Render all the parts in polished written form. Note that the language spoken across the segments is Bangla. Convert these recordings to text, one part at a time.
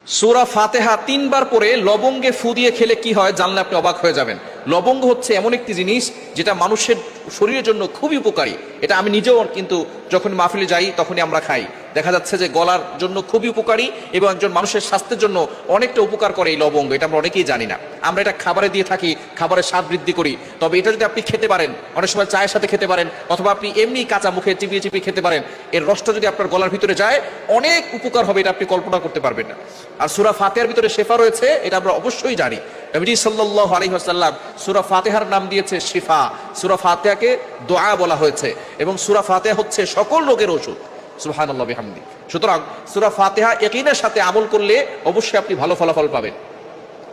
সূরা ফাতিহা তিনবার পরে লবঙ্গে ফু দিয়ে খেলে কি হয় জানলে আপনি অবাক হয়ে যাবেন। লবঙ্গ হচ্ছে এমন একটি জিনিস যেটা মানুষের শরীরের জন্য খুবই উপকারী। এটা আমি নিজেও কিন্তু যখন মাহফিলে যাই তখনই আমরা খাই। দেখা যাচ্ছে যে গলার জন্য খুবই উপকারী এবং একজন মানুষের স্বাস্থ্যের জন্য অনেকটা উপকার করে এই লবঙ্গ। এটা আমরা অনেকেই জানি না। আমরা এটা খাবারে দিয়ে থাকি, খাবারের স্বাদ বৃদ্ধি করি। তবে এটা যদি আপনি খেতে পারেন, অনেক সময় চায়ের সাথে খেতে পারেন, অথবা আপনি এমনি কাঁচা মুখে চিবিয়ে চিবিয়ে খেতে পারেন, এর রসটা যদি আপনার গলার ভিতরে যায় অনেক উপকার হবে, এটা আপনি কল্পনা করতে পারবেন না। আর সূরা ফাতিহার ভিতরে শেফা রয়েছে, এটা আমরা অবশ্যই জানি। নবীজি সাল্লাল্লাহু আলাইহি ওয়াসাল্লাম সূরা ফাতিহার নাম দিয়েছে শিফা। সূরা ফাতিহাকে দোয়া বলা হয়েছে এবং সূরা ফাতিহা হচ্ছে সকল রোগের ওষুধ। সুবহানাল্লাহ বিহামদি। সুতরাং সূরা ফাতিহা ইয়াকিনের সাথে আমল করলে অবশ্যই আপনি ভালো ফলাফল পাবেন।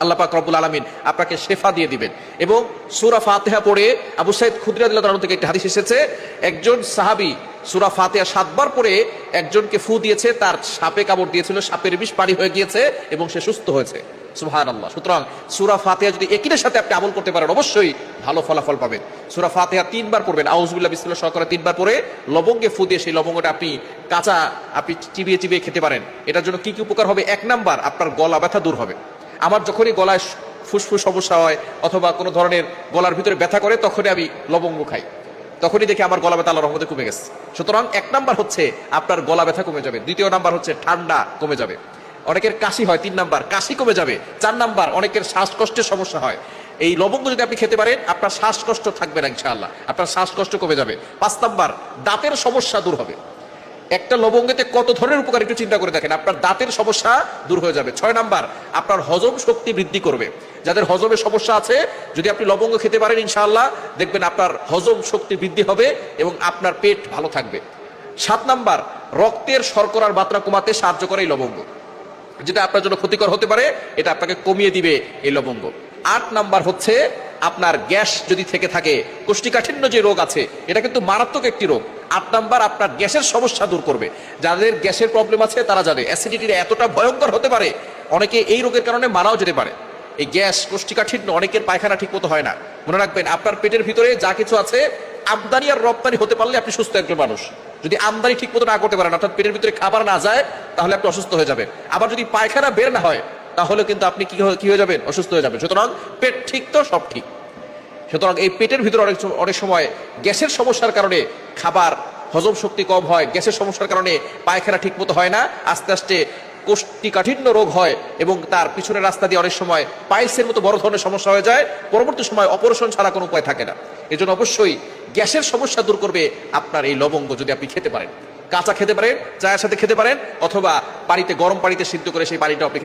আল্লাহ পাক রব্বুল আলামিন আপনাকে শেফা দিয়ে দিবেন। এবং সূরা ফাতিহা পড়ে আবু সাঈদ খুদরী রাদিয়াল্লাহু তাআলা থেকে একটা হাদিস এসেছে, একজন সাহাবী সূরা ফাতিহা 7 বার পরে একজনকে ফু দিয়েছে, তার সাপে কামড় দিয়েছিল, সাপের বিষ পানি হয়ে গিয়েছে এবং সে সুস্থ হয়েছে। সুবহানাল্লাহ। সুতরাং সূরা ফাতিহা যদি ইয়াকিনের সাথে আপনি আমল করতে পারেন অবশ্যই ভালো ফলাফল পাবেন। সূরা ফাতিহা 3 বার পড়বেন, আউযুবিল্লাহ বিসমিল্লাহ সহকারে 3 বার পড়ে লবঙ্গে ফু দিয়ে সেই লবঙ্গটা আপনি কাঁচা আপনি চিবিয়ে চিবিয়ে খেতে পারেন। এটার জন্য কি কি উপকার হবে? 1 নাম্বার, আপনার গলা ব্যথা দূর হবে। আমার যখনই গলায় ফুসফুস সমস্যা হয় অথবা কোনো ধরনের গলার ভিতরে ব্যথা করে তখনই আমি লবঙ্গ খাই, তখনই দেখি আমার গলা ব্যথা আল্লাহর রহমতে কমে গেছে। সুতরাং 1 নাম্বার হচ্ছে আপনার গলা ব্যথা কমে যাবে। 2 নাম্বার হচ্ছে ঠান্ডা কমে যাবে। অনেকের কাশি হয়, 3 নাম্বার কাশি কমে যাবে। 4 নাম্বার অনেকের শ্বাসকষ্টের সমস্যা হয়, এই লবঙ্গ যদি আপনি খেতে পারেন আপনার শ্বাসকষ্ট থাকবে না ইনশাআল্লাহ, আপনার শ্বাসকষ্ট কমে যাবে। 5 নাম্বার দাঁতের সমস্যা দূর হবে। একটা লবঙ্গেতে কত ধরনের উপকার একটু চিন্তা করে দেখেন, আপনার দাঁতের সমস্যা দূর হয়ে যাবে। 6 নাম্বার আপনার হজম শক্তি বৃদ্ধি করবে। যাদের হজমের সমস্যা আছে যদি আপনি লবঙ্গ খেতে পারেন ইনশাআল্লাহ দেখবেন আপনার হজম শক্তি বৃদ্ধি হবে এবং আপনার পেট ভালো থাকবে। 7 নাম্বার রক্তের শর্করার মাত্রা কমাতে সাহায্য করে এই লবঙ্গ, যেটা আপনার জন্য ক্ষতিকর হতে পারে এটা আপনাকে কমিয়ে দিবে এই লবঙ্গ। 8 নাম্বার হচ্ছে আপনার গ্যাস যদি থেকে থাকে, কোষ্ঠীকাঠিন্য যে রোগ আছে এটা কিন্তু মারাত্মক একটি রোগ। 8 নাম্বার আপনার গ্যাসের সমস্যা দূর করবে। যাদের গ্যাসের প্রবলেম আছে তারা জানে অ্যাসিডিটিটা এতটা ভয়ঙ্কর হতে পারে, অনেকে এই রোগের কারণে মারাও যেতে পারে। এই গ্যাস, কোষ্ঠীকাঠিন্য, অনেকের পায়খানা ঠিক মতো হয় না। মনে রাখবেন আপনার পেটের ভিতরে যা কিছু আছে আমদানি আর রপ্তানি হতে পারলে আপনি সুস্থ একজন মানুষ। যদি আমদানি ঠিক মতো না করতে পারেন, অর্থাৎ পেটের ভিতরে খাবার না যায়, তাহলে আপনি অসুস্থ হয়ে যাবেন। আবার যদি পায়খানা বের না হয় তাহলে কিন্তু আপনি কি হয়ে যাবেন? অসুস্থ হয়ে যাবেন। সুতরাং পেট ঠিক তো সব ঠিক। সুতরাং এই পেটের ভিতরে অনেক সময় গ্যাসের সমস্যার কারণে খাবার হজম শক্তি কম হয়, গ্যাসের সমস্যার কারণে পায়খানা ঠিক মতো হয় না, আস্তে আস্তে কোষ্ঠীকাঠিন্য রোগ হয় এবং তার পিছনের রাস্তা দিয়ে অনেক সময় পাইলসের মতো বড় ধরনের সমস্যা হয়ে যায়। পরবর্তী সময় অপারেশন ছাড়া কোনো উপায় থাকে না। এই জন্য অবশ্যই গ্যাসের সমস্যা দূর করবে আপনার এই লবঙ্গ যদি আপনি খেতে পারেন। কাঁচা খেতে পারেন, চায়ের সাথে খেতে পারেন, অথবা পানিতে গরম পানিতে সিদ্ধ করে সেই পানিটা আপনি